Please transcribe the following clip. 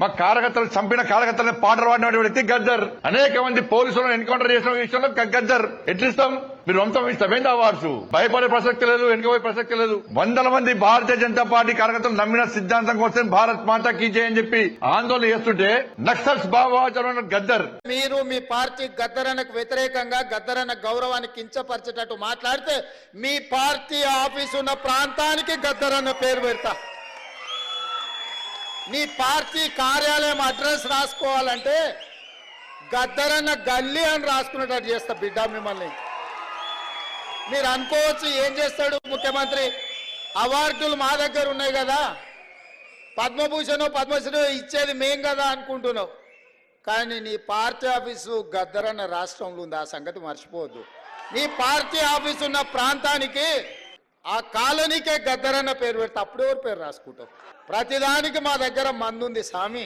మా కార్యకర్తలు చంపిన కార్యకర్తలను పాటలు పాడిన వ్యక్తి గద్దర్. అనేక మంది పోలీసులను ఎన్కౌంటర్ చేసిన విషయంలో గద్దర్. ఎట్లిస్తాం? మీరు వంశం ఇష్టమైంది అవార్డ్స్. భయపడే ప్రసక్తి లేదు, వెనుకపోయే ప్రసక్తి లేదు. వందల మంది భారతీయ జనతా పార్టీ కార్యకర్తలు నమ్మిన సిద్ధాంతం కోసం భారత్ మాతా కీ జై అని చెప్పి ఆందోళన చేస్తుంటే నక్సల్స్ భావోద్వేగం గద్దర్. మీరు మీ పార్టీ గద్దరనకు వ్యతిరేకంగా గద్దరన గౌరవాన్ని కించపరిచేటట్టు మాట్లాడితే మీ పార్టీ ఆఫీసు ఉన్న ప్రాంతానికి గద్దరన్న పేరు పెడతా. నీ పార్టీ కార్యాలయం అడ్రస్ రాసుకోవాలంటే గద్దరన్న గల్లీ అని రాసుకునేటట్టు చేస్తా బిడ్డ మిమ్మల్ని. మీరు అనుకోవచ్చు ఏం చేస్తాడు ముఖ్యమంత్రి, అవార్డులు మా దగ్గర ఉన్నాయి కదా, పద్మభూషణ్ పద్మశ్రీ ఇచ్చేది మేం కదా అనుకుంటున్నావు. కానీ నీ పార్టీ ఆఫీసు గద్దరన్న రాష్ట్రంలో ఉంది, ఆ సంగతి మర్చిపోవద్దు. నీ పార్టీ ఆఫీసు ఉన్న ప్రాంతానికి ఆ కాలనీకే గద్దరన్న పేరు పెడితే అప్పుడు ఎవరు పేరు రాసుకుంటావు? ప్రతిదానికి మా దగ్గర మందుంది స్వామి.